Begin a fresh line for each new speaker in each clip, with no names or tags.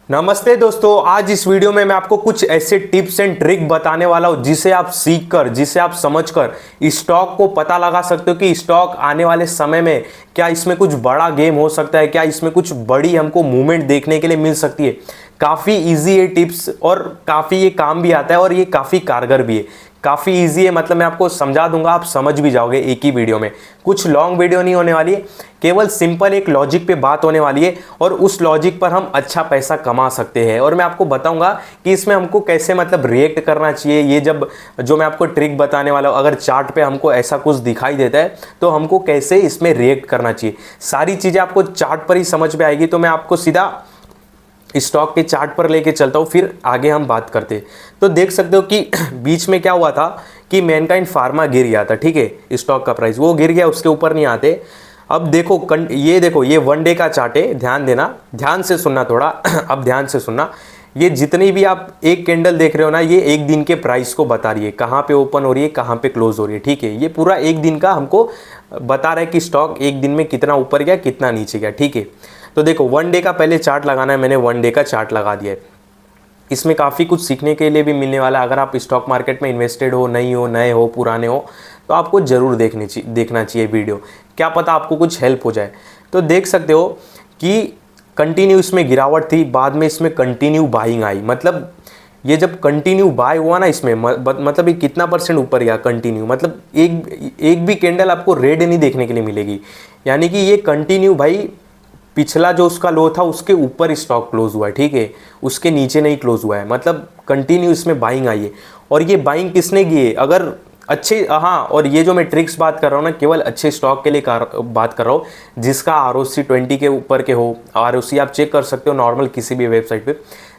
नमस्ते दोस्तों, आज इस वीडियो में मैं आपको कुछ ऐसे टिप्स एंड ट्रिक बताने वाला हूं जिसे आप सीखकर, जिसे आप समझकर स्टॉक को पता लगा सकते हो कि स्टॉक आने वाले समय में क्या इसमें कुछ बड़ा गेम हो सकता है, क्या इसमें कुछ बड़ी हमको मूवमेंट देखने के लिए मिल सकती है। काफ़ी इजी है टिप्स और काफ़ी ये काम भी आता है और ये काफ़ी कारगर भी है। काफ़ी इजी है, मतलब मैं आपको समझा दूंगा, आप समझ भी जाओगे एक ही वीडियो में। कुछ लॉन्ग वीडियो नहीं होने वाली है, केवल सिंपल एक लॉजिक पे बात होने वाली है और उस लॉजिक पर हम अच्छा पैसा कमा सकते हैं। और मैं आपको बताऊंगा कि इसमें हमको कैसे मतलब रिएक्ट करना चाहिए। ये जब जो मैं आपको ट्रिक बताने वाला हूँ, अगर चार्ट पे हमको ऐसा कुछ दिखाई देता है तो हमको कैसे इसमें रिएक्ट करना चाहिए, सारी चीज़ें आपको चार्ट पर ही समझ में आएगी। तो मैं आपको सीधा स्टॉक के चार्ट पर लेके चलता हूँ, फिर आगे हम बात करते हैं। तो देख सकते हो कि बीच में क्या हुआ था कि मैनकाइंड फार्मा गिर गया था, ठीक है, स्टॉक का प्राइस वो गिर गया, उसके ऊपर नहीं आते। अब देखो ये देखो, ये वन डे का चार्ट है, ध्यान देना, ध्यान से सुनना थोड़ा अब ध्यान से सुनना। ये जितनी भी आप एक कैंडल देख रहे हो ना, ये एक दिन के प्राइस को बता रही है, कहाँ पे ओपन हो रही है, कहाँ पे क्लोज हो रही है, ठीक है। ये पूरा एक दिन का हमको बता रहा है कि स्टॉक एक दिन में कितना ऊपर गया, कितना नीचे गया, ठीक है। तो देखो वन डे का पहले चार्ट लगाना है, मैंने वन डे का चार्ट लगा दिया है। इसमें काफ़ी कुछ सीखने के लिए भी मिलने वाला है। अगर आप स्टॉक मार्केट में इन्वेस्टेड हो, नहीं हो, नए हो, पुराने हो, तो आपको ज़रूर देखना चाहिए वीडियो, क्या पता आपको कुछ हेल्प हो जाए। तो देख सकते हो कि कंटिन्यू इसमें गिरावट थी, बाद में इसमें कंटिन्यू बाइंग आई। मतलब ये जब कंटिन्यू बाय हुआ ना इसमें, मतलब ये कितना परसेंट ऊपर गया कंटिन्यू, मतलब एक भी कैंडल आपको रेड नहीं देखने के लिए मिलेगी। यानी कि ये कंटिन्यू भाई पिछला जो उसका लो था उसके ऊपर स्टॉक क्लोज हुआ है, ठीक है, उसके नीचे नहीं क्लोज हुआ है। मतलब कंटिन्यू इसमें बाइंग आई है। और ये बाइंग किसने की है, अगर अच्छे, हाँ, और ये जो मैं ट्रिक्स बात कर रहा हूँ ना, केवल अच्छे स्टॉक के लिए बात कर रहा हूँ जिसका ROC 20 के ऊपर के हो। ROC आप चेक कर सकते हो नॉर्मल किसी भी वेबसाइट पे,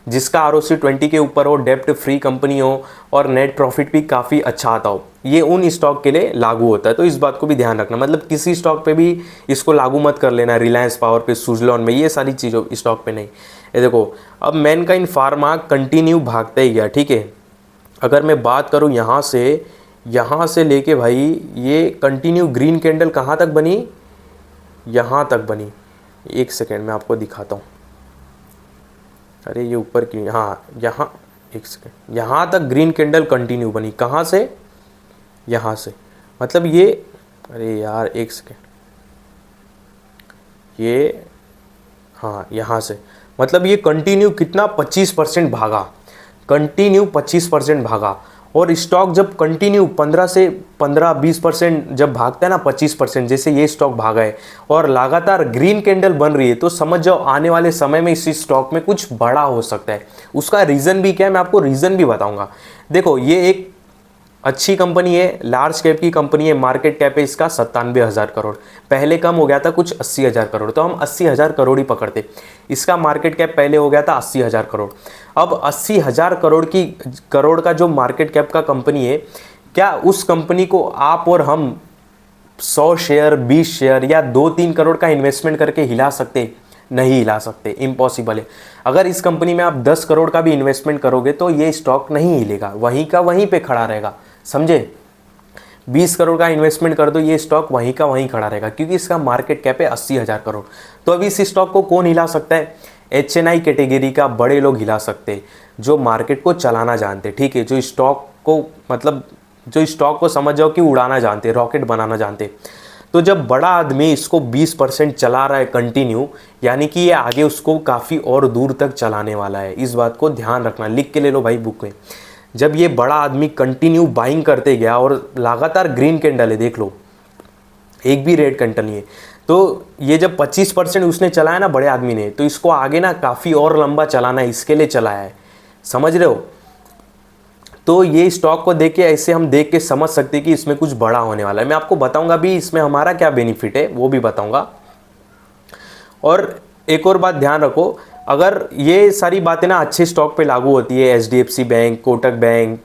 जिसका ROC 20 के ऊपर हो, डेप्ट फ्री कंपनी हो और नेट प्रॉफिट भी काफ़ी अच्छा आता हो, ये उन स्टॉक के लिए लागू होता है। तो इस बात को भी ध्यान रखना, मतलब किसी स्टॉक पे भी इसको लागू मत कर लेना, रिलायंस पावर पे, सुजलॉन में, ये सारी चीज़ों स्टॉक पे नहीं। ये देखो, अब मैनकाइंड फार्मा कंटिन्यू भागता ही गया, ठीक है। अगर मैं बात करूँ यहाँ से लेके भाई, ये कंटिन्यू ग्रीन कैंडल कहाँ तक बनी, यहाँ तक बनी। एक सेकेंड मैं आपको दिखाता हूँ। अरे ये ऊपर की, हाँ, यहाँ, एक सेकेंड, यहाँ तक ग्रीन कैंडल कंटिन्यू बनी, कहाँ से, यहाँ से, मतलब ये, अरे यार एक सेकेंड, ये, हाँ, यहाँ से, मतलब ये कंटिन्यू कितना 25% भागा, कंटिन्यू 25% भागा। और स्टॉक जब कंटिन्यू 15 20% जब भागता है ना, 25%, जैसे ये स्टॉक भागा है और लगातार ग्रीन कैंडल बन रही है, तो समझ जाओ आने वाले समय में इस स्टॉक में कुछ बड़ा हो सकता है। उसका रीज़न भी क्या है, मैं आपको रीज़न भी बताऊंगा। देखो, ये एक अच्छी कंपनी है, लार्ज कैप की कंपनी है, मार्केट कैप है इसका 97,000 करोड़, पहले कम हो गया था कुछ 80,000 करोड़, तो हम 80,000 करोड़ ही पकड़ते। इसका मार्केट कैप पहले हो गया था 80,000 करोड़। अब 80,000 करोड़ का जो मार्केट कैप का कंपनी है, क्या उस कंपनी को आप और हम 100 शेयर, 20 शेयर या 2-3 करोड़ का इन्वेस्टमेंट करके हिला सकते? नहीं हिला सकते, इम्पॉसिबल है। अगर इस कंपनी में आप 10 करोड़ का भी इन्वेस्टमेंट करोगे तो ये स्टॉक नहीं हिलेगा, वहीं का वहीं पे खड़ा रहेगा, समझे। 20 करोड़ का इन्वेस्टमेंट कर दो, ये स्टॉक वहीं का वहीं खड़ा रहेगा, क्योंकि इसका मार्केट कैप है 80,000 करोड़। तो अभी इस स्टॉक को कौन हिला सकता है? HNI कैटेगरी का बड़े लोग हिला सकते हैं, जो मार्केट को चलाना जानते, ठीक है, जो स्टॉक को, मतलब जो स्टॉक को समझ जाओ कि उड़ाना जानते, रॉकेट बनाना जानते। तो जब बड़ा आदमी इसको 20% चला रहा है कंटिन्यू, यानी कि ये आगे उसको काफ़ी और दूर तक चलाने वाला है। इस बात को ध्यान रखना, लिख के ले लो भाई बुक में। जब ये बड़ा आदमी कंटिन्यू बाइंग करते गया और लगातार ग्रीन कैंडल है, देख लो, एक भी रेड कैंडल नहीं है, तो ये जब 25% उसने चलाया ना बड़े आदमी ने, तो इसको आगे ना काफ़ी और लंबा चलाना है, इसके लिए चलाया है, समझ रहे हो। तो ये स्टॉक को देख के, ऐसे हम देख के समझ सकते हैं कि इसमें कुछ बड़ा होने वाला है। मैं आपको बताऊंगा भी इसमें हमारा क्या बेनिफिट है, वो भी बताऊंगा। और एक और बात ध्यान रखो, अगर ये सारी बातें ना अच्छे स्टॉक पे लागू होती है, HDFC bank, Kotak bank,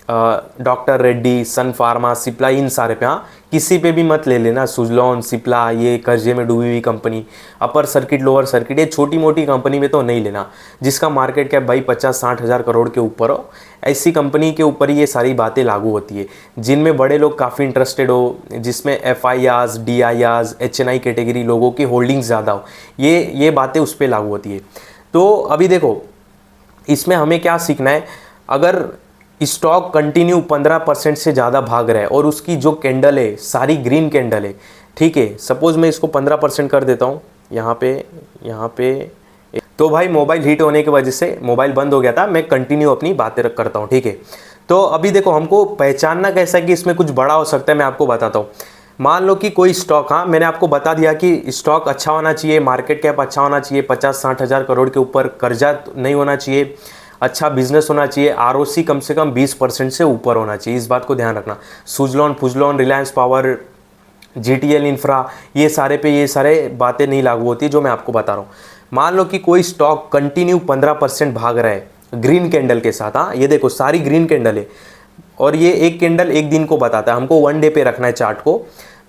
doctor Reddy, sun pharma, Cipla, इन सारे पे, हाँ, किसी पे भी मत ले लेना, सुजलॉन, सिप्ला, ये कर्जे में डूबी हुई company, upper circuit, lower circuit, ये छोटी मोटी कंपनी में तो नहीं लेना, जिसका मार्केट कैप भाई 50-60 हज़ार करोड़ के ऊपर हो। ऐसी कंपनी के ऊपर ही ये सारी बातें लागू होती है, जिनमें बड़े लोग काफ़ी इंटरेस्टेड हो, जिसमें FIRs, DIRs, HNI कैटेगरी लोगों की होल्डिंग्स ज़्यादा हो, ये बातें उस पर लागू होती है। तो अभी देखो इसमें हमें क्या सीखना है, अगर स्टॉक कंटिन्यू 15% से ज़्यादा भाग रहा है और उसकी जो कैंडल है सारी ग्रीन कैंडल है, ठीक है, सपोज मैं इसको 15% कर देता हूँ यहाँ पे, तो भाई मोबाइल हीट होने की वजह से मोबाइल बंद हो गया था, मैं कंटिन्यू अपनी बातें करता हूँ, ठीक है। तो अभी देखो हमको पहचानना कैसा है कि इसमें कुछ बड़ा हो सकता है, मैं आपको बताता हूँ। मान लो कि कोई स्टॉक, हाँ मैंने आपको बता दिया कि स्टॉक अच्छा होना चाहिए, मार्केट कैप अच्छा होना चाहिए, 50-60 हज़ार करोड़ के ऊपर कर्जा नहीं होना चाहिए, अच्छा बिजनेस होना चाहिए, आरओसी कम से कम 20% से ऊपर होना चाहिए, इस बात को ध्यान रखना। सुजलॉन, फुजलॉन, रिलायंस पावर, जीटीएल इंफ्रा, ये सारे बातें नहीं लागू होती जो मैं आपको बता रहा हूँ। मान लो कि कोई स्टॉक कंटिन्यू 15% भाग रहा है ग्रीन कैंडल के साथ, हाँ ये देखो सारी ग्रीन कैंडल है, और ये एक कैंडल एक दिन को बताता है, हमको 1 डे पे रखना है चार्ट को।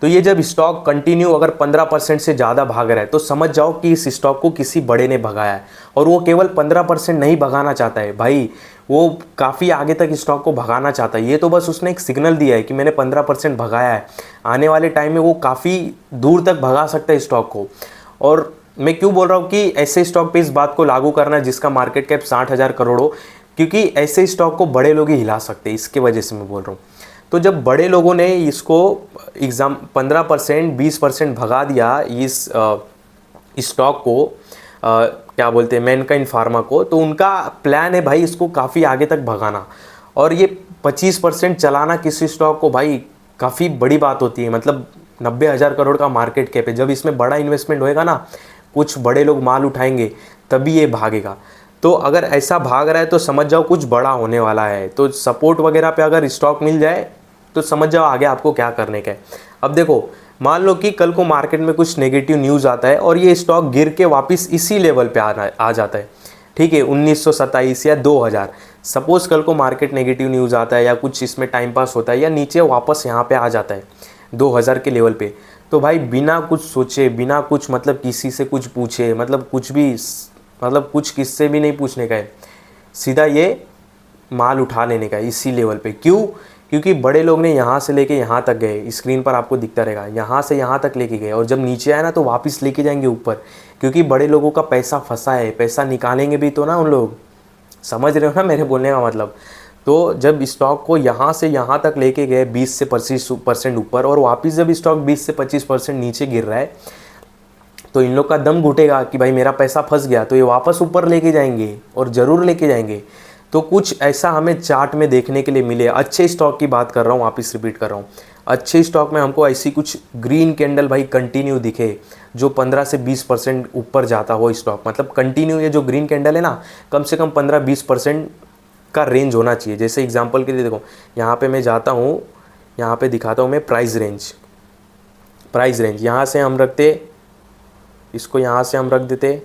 तो ये जब स्टॉक कंटिन्यू अगर 15% से ज़्यादा भाग रहा है तो समझ जाओ कि इस स्टॉक को किसी बड़े ने भगाया है, और वो केवल 15% नहीं भगाना चाहता है भाई, वो काफ़ी आगे तक स्टॉक को भगाना चाहता है। ये तो बस उसने एक सिग्नल दिया है कि मैंने 15% भगाया है, आने वाले टाइम में वो काफ़ी दूर तक भगा सकता है स्टॉक को। और मैं क्यों बोल रहा हूँ कि ऐसे स्टॉक पे इस बात को लागू करना जिसका मार्केट कैप 60 हज़ार करोड़ हो, क्योंकि ऐसे स्टॉक को बड़े लोग ही हिला सकते हैं, इसके वजह से मैं बोल रहा हूँ। तो जब बड़े लोगों ने इसको 15%, 20% भगा दिया इस स्टॉक को, क्या बोलते हैं, मैनकाइंड फार्मा को, तो उनका प्लान है भाई इसको काफ़ी आगे तक भगाना। और ये 25% चलाना किसी स्टॉक को भाई काफ़ी बड़ी बात होती है, मतलब 90 हज़ार करोड़ का मार्केट कैप है, जब इसमें बड़ा इन्वेस्टमेंट होएगा ना, कुछ बड़े लोग माल उठाएंगे तभी ये भागेगा। तो अगर ऐसा भाग रहा है तो समझ जाओ कुछ बड़ा होने वाला है। तो सपोर्ट वगैरह पे अगर स्टॉक मिल जाए तो समझ जाओ आगे आपको क्या करने का है। अब देखो मान लो कि कल को मार्केट में कुछ नेगेटिव न्यूज़ आता है और ये स्टॉक गिर के वापस इसी लेवल पे आ जाता है, ठीक है, 1927 या 2000, सपोज कल को मार्केट नेगेटिव न्यूज़ आता है या कुछ इसमें टाइम पास होता है या नीचे वापस यहाँ पे आ जाता है 2000 के लेवल पे, तो भाई बिना कुछ सोचे, बिना कुछ मतलब किसी से कुछ पूछे, मतलब कुछ भी, मतलब कुछ किससे भी नहीं पूछने का है, सीधा ये माल उठा लेने का इसी लेवल पे। क्यों? क्योंकि बड़े लोग ने यहाँ से लेके यहाँ तक गए, स्क्रीन पर आपको दिखता रहेगा, यहाँ से यहाँ तक लेके गए, और जब नीचे आए ना तो वापस लेके जाएंगे ऊपर, क्योंकि बड़े लोगोों का पैसा फंसा है, पैसा निकालेंगे भी तो ना उन लोग, समझ रहे हो ना मेरे बोलने का मतलब। तो जब स्टॉक को यहाँ से यहाँ तक लेके गए 20 से 25% ऊपर, और वापस जब स्टॉक 20 से 25% नीचे गिर रहा है, तो इन लोग का दम घुटेगा कि भाई मेरा पैसा फंस गया, तो ये वापस ऊपर लेके जाएंगे, और ज़रूर लेके जाएंगे। तो कुछ ऐसा हमें चार्ट में देखने के लिए मिले, अच्छे स्टॉक की बात कर रहा हूँ, वापस रिपीट कर रहा हूँ, अच्छे स्टॉक में हमको ऐसी कुछ ग्रीन कैंडल भाई कंटिन्यू दिखे जो 15 से 20% ऊपर जाता हो स्टॉक, मतलब कंटिन्यू ये जो ग्रीन कैंडल है ना, कम से कम 15-20% का रेंज होना चाहिए। जैसे एग्जांपल के लिए देखो यहाँ पे मैं जाता हूँ, यहाँ पे दिखाता हूँ मैं प्राइस रेंज यहाँ से हम रखते, इसको यहाँ से हम रख देते,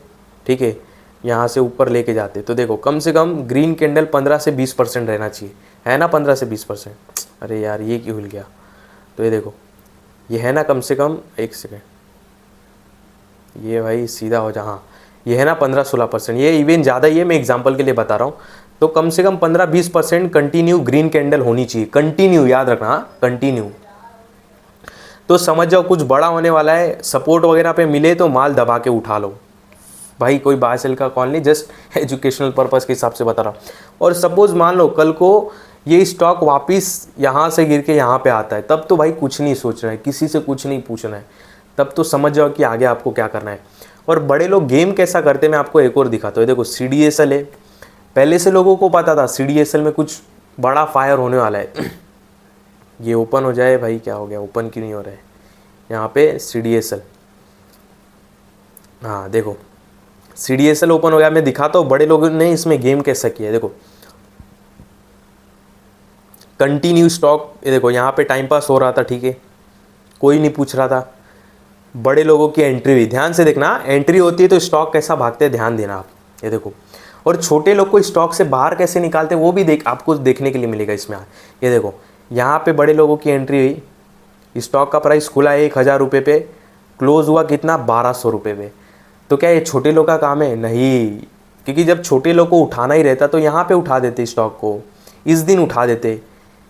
ठीक है, यहाँ से ऊपर लेके जाते, तो देखो कम से कम ग्रीन कैंडल 15 से 20% रहना चाहिए, है ना, 15 से 20%। अरे यार ये क्यों हिल गया, तो ये देखो ये है ना, कम से कम, एक सेकेंड, ये भाई सीधा हो जा, हाँ ये है ना 15-16%, ये इवन ज़्यादा ही है, मैं एग्जांपल के लिए बता रहा हूँ। तो कम से कम 15-20% कंटिन्यू ग्रीन कैंडल होनी चाहिए, कंटिन्यू, याद रखना कंटिन्यू। तो समझ जाओ कुछ बड़ा होने वाला है, सपोर्ट वगैरह पे मिले तो माल दबा के उठा लो भाई, कोई बाय सेल का कॉल नहीं, जस्ट एजुकेशनल पर्पज़ के हिसाब से बता रहा हूँ। और सपोज मान लो कल को ये स्टॉक वापस यहाँ से गिर के यहाँ पे आता है, तब तो भाई कुछ नहीं सोचना है, किसी से कुछ नहीं पूछना है, तब तो समझ जाओ कि आगे आपको क्या करना है। और बड़े लोग गेम कैसा करते हैं मैं आपको एक और दिखाता हूँ। देखो CDSL है, पहले से लोगों को पता था CDSL में कुछ बड़ा फायर होने वाला है। ये ओपन हो जाए भाई, क्या हो गया, ओपन क्यों नहीं हो रहा है यहाँ पे CDSL, हाँ देखो CDSL ओपन हो गया। मैं दिखाता हूँ बड़े लोगों ने इसमें गेम कैसा किया है। देखो कंटिन्यू स्टॉक, ये देखो यहाँ पे टाइम पास हो रहा था, ठीक है, कोई नहीं पूछ रहा था। बड़े लोगों की एंट्री हुई, ध्यान से देखना, एंट्री होती है तो स्टॉक कैसा भागते हैं, ध्यान देना आप, ये देखो। और छोटे लोग को स्टॉक से बाहर कैसे निकालते हैं वो भी आपको देखने के लिए मिलेगा इसमें। ये देखो यहाँ पे बड़े लोगों की एंट्री हुई, स्टॉक का प्राइस खुला है 1000 रुपये पे, क्लोज हुआ कितना, 1200 रुपये पे। तो क्या ये छोटे लोग का काम है? नहीं, क्योंकि जब छोटे लोग को उठाना ही रहता तो यहाँ पे उठा देते स्टॉक को, इस दिन उठा देते,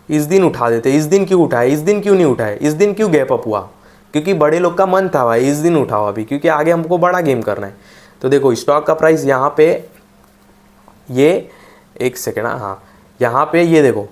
इस दिन उठा देते। इस दिन क्यों उठाए, इस दिन क्यों नहीं उठाए, इस दिन क्यों गैप अप हुआ? क्योंकि बड़े लोग का मन था भाई इस दिन उठाओ अभी, क्योंकि आगे हमको बड़ा गेम करना है। तो देखो स्टॉक का प्राइस यहाँ पे, ये एक सेकेंड, हाँ यहाँ पे ये देखो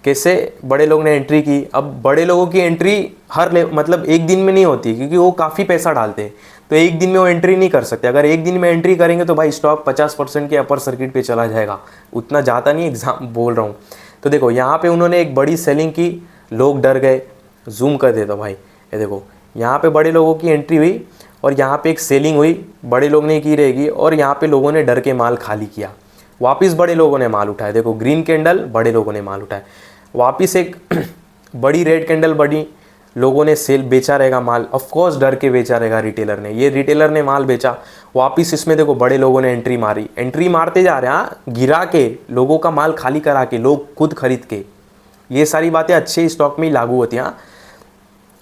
कैसे बड़े लोग ने एंट्री की। अब बड़े लोगों की एंट्री मतलब एक दिन में नहीं होती, क्योंकि वो काफ़ी पैसा डालते हैं, तो एक दिन में वो एंट्री नहीं कर सकते। अगर एक दिन में एंट्री करेंगे तो भाई स्टॉक 50% के अपर सर्किट पे चला जाएगा, उतना ज़्यादा नहीं एग्जाम बोल रहा हूँ। तो देखो यहाँ पे उन्होंने एक बड़ी सेलिंग की, लोग डर गए। जूम कर देता भाई, ये देखो यहाँ पे बड़े लोगों की एंट्री हुई और यहाँ पे एक सेलिंग हुई, बड़े लोग ने की रहेगी, और यहाँ पे लोगों ने डर के माल खाली किया, वापस बड़े लोगों ने माल उठाया। देखो ग्रीन कैंडल, बड़े लोगों ने माल उठाया, वापस एक बड़ी रेड कैंडल, बड़ी लोगों ने सेल बेचा रहेगा माल, ऑफ कोर्स डर के बेचा रहेगा रिटेलर ने, ये रिटेलर ने माल बेचा वापस। इसमें देखो बड़े लोगों ने एंट्री मारी, एंट्री मारते जा रहे हैं, हाँ, गिरा के लोगों का माल खाली करा के, लोग खुद खरीद के। ये सारी बातें अच्छे स्टॉक में ही लागू होती हैं।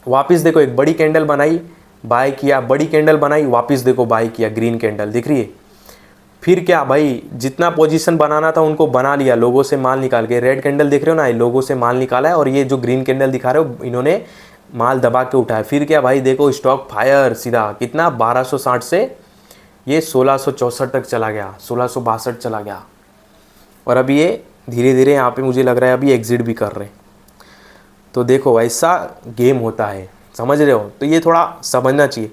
वापस देखो एक बड़ी कैंडल बनाई, बाय किया, बड़ी कैंडल बनाई, वापस देखो बाय किया, ग्रीन कैंडल दिख रही है। फिर क्या भाई, जितना पोजीशन बनाना था उनको बना लिया, लोगों से माल निकाल के। रेड कैंडल देख रहे हो ना, लोगों से माल निकाला है, और ये जो ग्रीन कैंडल दिखा रहे हो, इन्होंने माल दबा के उठाया। फिर क्या भाई, देखो स्टॉक फायर सीधा कितना 1260 से ये 1664 तक चला गया, 1662 चला गया। और अभी ये धीरे धीरे यहाँ पे मुझे लग रहा है अभी एग्जिट भी कर रहे हैं। तो देखो ऐसा गेम होता है, समझ रहे हो? तो ये थोड़ा समझना चाहिए।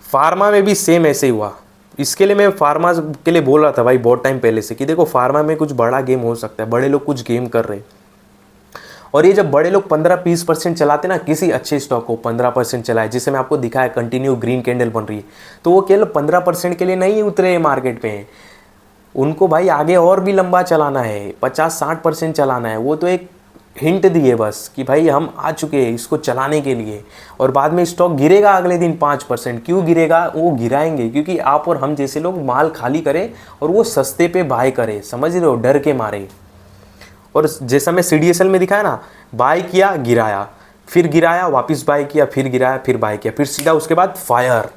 फार्मा में भी सेम ऐसे ही हुआ। इसके लिए मैं फार्मा के लिए बोल रहा था भाई बहुत टाइम पहले से कि देखो फार्मा में कुछ बड़ा गेम हो सकता है, बड़े लोग कुछ गेम कर रहे हैं। और ये जब बड़े लोग 15-20% चलाते ना, किसी अच्छे स्टॉक को 15% चलाए, जिसे मैं आपको दिखाया कंटिन्यू ग्रीन कैंडल बन रही है, तो वो केवल 15% के लिए नहीं उतरे मार्केट पे, उनको भाई आगे और भी लंबा चलाना है, 50-60% चलाना है। वो तो एक हिंट दिए बस कि भाई हम आ चुके हैं इसको चलाने के लिए। और बाद में स्टॉक गिरेगा अगले दिन 5%, क्यों गिरेगा? वो गिराएंगे क्योंकि आप और हम जैसे लोग माल खाली करें और वो सस्ते पे बाय करें, समझ रहे हो, डर के मारे। और जैसा मैं CDSL में दिखाया ना, बाय किया, गिराया, फिर गिराया, वापस बाय किया, फिर गिराया, फिर बाय किया, फिर सीधा उसके बाद फायर,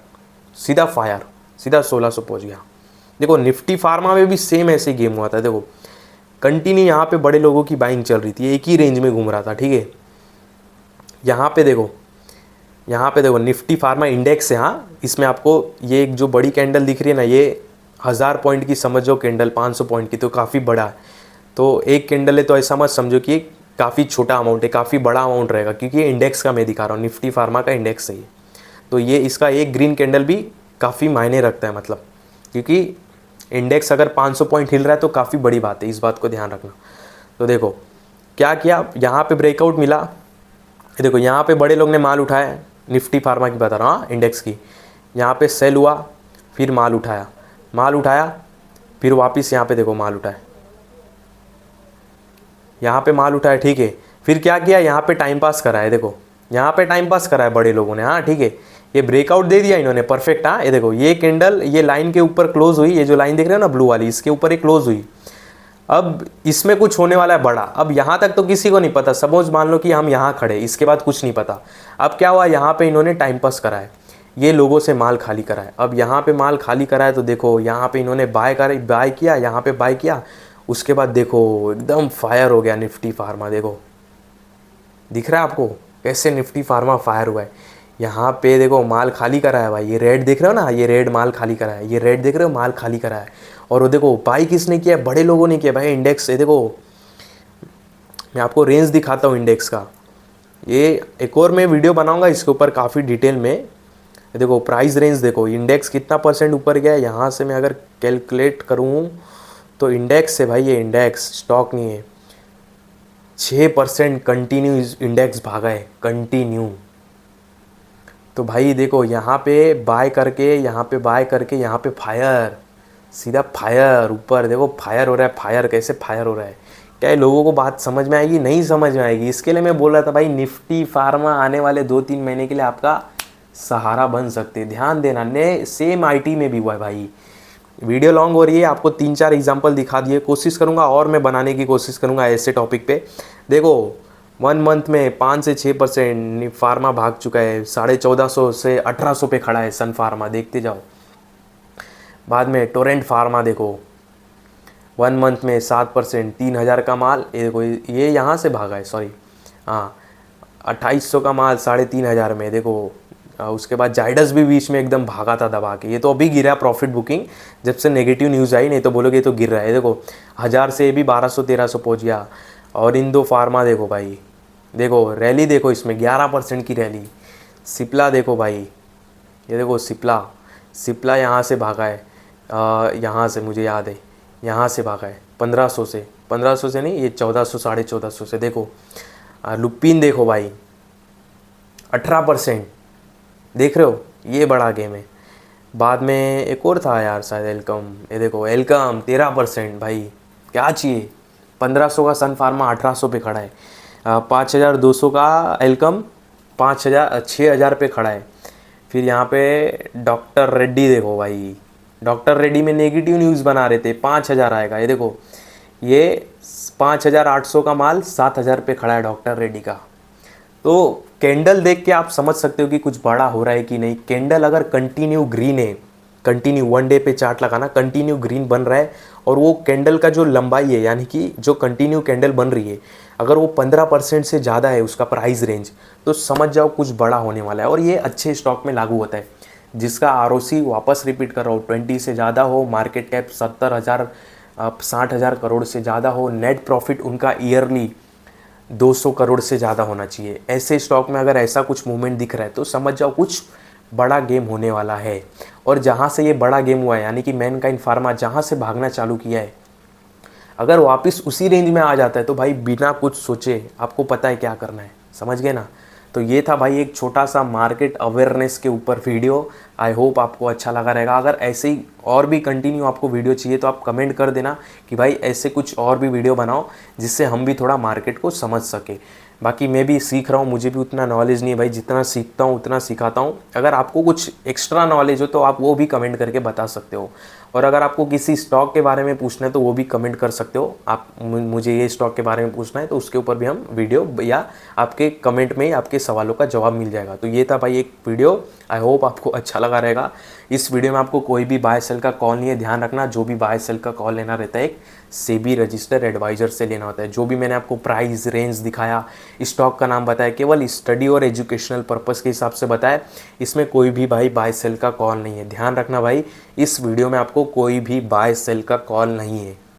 सीधा 1600 पहुंच गया। देखो निफ्टी फार्मा में भी सेम ऐसे गेम हुआ था। देखो कंटिन्यू यहाँ पे बड़े लोगों की बाइंग चल रही थी, एक ही रेंज में घूम रहा था, ठीक है। यहाँ पे देखो निफ्टी फार्मा इंडेक्स है, हाँ, इसमें आपको ये एक जो बड़ी कैंडल दिख रही है ना, ये 1000 पॉइंट की समझो कैंडल, 500 पॉइंट की, तो काफ़ी बड़ा है। तो एक कैंडल है तो ऐसा मत समझो कि काफ़ी छोटा अमाउंट है, काफ़ी बड़ा अमाउंट रहेगा, क्योंकि ये इंडेक्स का मैं दिखा रहा हूँ, निफ्टी फार्मा का इंडेक्स है ये। तो ये इसका एक ग्रीन कैंडल भी काफ़ी मायने रखता है, मतलब क्योंकि इंडेक्स अगर 500 पॉइंट हिल रहा है तो काफ़ी बड़ी बात है, इस बात को ध्यान रखना। तो देखो क्या किया, यहाँ पे ब्रेकआउट मिला, देखो यहाँ पे बड़े लोग ने माल उठाया, निफ्टी फार्मा की बता रहा हूँ, इंडेक्स की। यहाँ पे सेल हुआ, फिर माल उठाया, फिर वापस यहाँ पे देखो माल उठाया, यहाँ पे माल उठाया, ठीक है। फिर क्या किया, यहाँ पे टाइम पास करा है, देखो यहाँ पे टाइम पास करा है बड़े लोगों ने, हाँ ठीक है। ये ब्रेकआउट दे दिया इन्होंने, परफेक्ट, हाँ। ये देखो ये कैंडल ये लाइन के ऊपर क्लोज हुई, ये जो लाइन देख रहे हो ना ब्लू वाली, इसके ऊपर एक क्लोज हुई। अब इसमें कुछ होने वाला है बड़ा। अब यहाँ तक तो किसी को नहीं पता, सपोज मान लो कि हम यहाँ खड़े, इसके बाद कुछ नहीं पता। अब क्या हुआ, यहाँ पे इन्होंने टाइम पास करा है, ये लोगों से माल खाली करा है। अब यहाँ पे माल खाली करा है तो देखो यहाँ पे इन्होंने बाय किया, यहाँ पे बाय किया, उसके बाद देखो एकदम फायर हो गया निफ्टी फार्मा। देखो दिख रहा है आपको कैसे निफ्टी फार्मा फायर हुआ है। यहाँ पे देखो माल खाली करा है भाई, ये रेड देख रहे हो ना, ये रेड माल खाली करा है, ये रेड देख रहे हो, माल खाली करा है। और वो देखो बाई किसने किया, बड़े लोगों ने किया भाई। इंडेक्स ये देखो, मैं आपको रेंज दिखाता हूँ इंडेक्स का, ये एक और मैं वीडियो बनाऊंगा इसके ऊपर काफ़ी डिटेल में। देखो प्राइस रेंज देखो, इंडेक्स कितना % ऊपर गया है। यहाँ से मैं अगर कैलकुलेट करूँ तो इंडेक्स है भाई, ये इंडेक्स स्टॉक नहीं है, 6% कंटिन्यू इंडेक्स भागा है, कंटिन्यू। तो भाई देखो यहाँ पे बाय करके, यहाँ पे बाय करके, यहाँ पे फायर, सीधा फायर ऊपर, देखो फायर हो रहा है। फायर कैसे फायर हो रहा है, क्या लोगों को बात समझ में आएगी? नहीं समझ में आएगी। इसके लिए मैं बोल रहा था भाई, निफ्टी फार्मा आने वाले 2-3 महीने के लिए आपका सहारा बन सकते हैं, ध्यान देना। ने सेम IT में भी हुआ है भाई। वीडियो लॉन्ग हो रही है, आपको 3-4 एग्जाम्पल दिखा दिए, कोशिश करूँगा और मैं बनाने की कोशिश करूँगा ऐसे टॉपिक पे। देखो 1 मंथ में 5 से 6% फार्मा भाग चुका है, 1450 से 1800 पे खड़ा है सन फार्मा, देखते जाओ। बाद में टोरेंट फार्मा देखो 1 मंथ में 7%, 3000 का माल, ये देखो ये यहाँ से भागा है, सॉरी हाँ, 2800 का माल 3500 में, देखो उसके बाद जाइडस भी बीच में एकदम भागा था दबा के। ये तो अभी गिरा प्रॉफिट बुकिंग जब से नेगेटिव न्यूज़ आई, नहीं तो बोलोगे ये तो गिर रहा है। देखो 1000 से भी 1200-1300 पहुंच गया। और इंदो फार्मा देखो भाई, देखो रैली देखो, इसमें 11% की रैली। सिप्ला देखो भाई, ये देखो सिप्ला यहाँ से भागा है, यहाँ से मुझे याद है, यहाँ से भागा है 1500 से नहीं, ये 1400 1450 से। देखो लुपिन देखो भाई 18%, देख रहे हो, ये बड़ा गेम है। बाद में एक और था यार शायद एल्कम, ये देखो एल्कम 13% भाई, क्या चाहिए। 1500 का सन फार्मा 1800 पे खड़ा है। 5200 का एल्कम 6000 पे खड़ा है। फिर यहाँ पे डॉक्टर रेड्डी देखो भाई, डॉक्टर रेड्डी में नेगेटिव न्यूज़ बना रहे थे 5000 आएगा। ये देखो ये 5800 का माल 7000 पे खड़ा है डॉक्टर रेड्डी का। तो कैंडल देख के आप समझ सकते हो कि कुछ बड़ा हो रहा है कि नहीं। कैंडल अगर कंटिन्यू ग्रीन है, कंटिन्यू 1 डे पे चार्ट लगाना, कंटिन्यू ग्रीन बन रहा है, और वो कैंडल का जो लंबाई है यानी कि जो कंटिन्यू कैंडल बन रही है, अगर वो 15% से ज़्यादा है उसका प्राइस रेंज, तो समझ जाओ कुछ बड़ा होने वाला है। और ये अच्छे स्टॉक में लागू होता है जिसका आरओसी वापस रिपीट कर रहा हूँ 20 से ज़्यादा हो, मार्केट कैप 70,000 60,000 करोड़ से ज़्यादा हो, नेट प्रॉफिट उनका ईयरली 200 करोड़ से ज़्यादा होना चाहिए। ऐसे स्टॉक में अगर ऐसा कुछ मूवमेंट दिख रहा है तो समझ जाओ कुछ बड़ा गेम होने वाला है। और जहाँ से ये बड़ा गेम हुआ है यानी कि मैनकाइंड फार्मा जहाँ से भागना चालू किया है, अगर वापस उसी रेंज में आ जाता है तो भाई बिना कुछ सोचे आपको पता है क्या करना है, समझ गए ना। तो ये था भाई एक छोटा सा मार्केट अवेयरनेस के ऊपर वीडियो। आई होप आपको अच्छा लगा रहेगा। अगर ऐसे ही और भी कंटिन्यू आपको वीडियो चाहिए तो आप कमेंट कर देना कि भाई ऐसे कुछ और भी वीडियो बनाओ जिससे हम भी थोड़ा मार्केट को समझ सके। बाकी मैं भी सीख रहा हूँ, मुझे भी उतना नॉलेज नहीं है भाई, जितना सीखता हूँ उतना सिखाता हूँ। अगर आपको कुछ एक्स्ट्रा नॉलेज हो तो आप वो भी कमेंट करके बता सकते हो। और अगर आपको किसी स्टॉक के बारे में पूछना है तो वो भी कमेंट कर सकते हो। आप मुझे ये स्टॉक के बारे में पूछना है तो उसके ऊपर भी हम वीडियो या आपके कमेंट में आपके सवालों का जवाब मिल जाएगा। तो ये था भाई एक वीडियो, आई होप आपको अच्छा लगा रहेगा। इस वीडियो में आपको कोई भी बाय सेल का कॉल नहीं है, ध्यान रखना। जो भी बाय सेल का कॉल लेना रहता है एक सेबी रजिस्टर्ड एडवाइजर से लेना होता है। जो भी मैंने आपको प्राइस रेंज दिखाया, स्टॉक का नाम बताया, केवल स्टडी और एजुकेशनल पर्पस के हिसाब से बताया। इसमें कोई भी भाई बाय सेल का कॉल नहीं है, ध्यान रखना भाई। इस वीडियो में आपको कोई भी बाय सेल का कॉल नहीं है।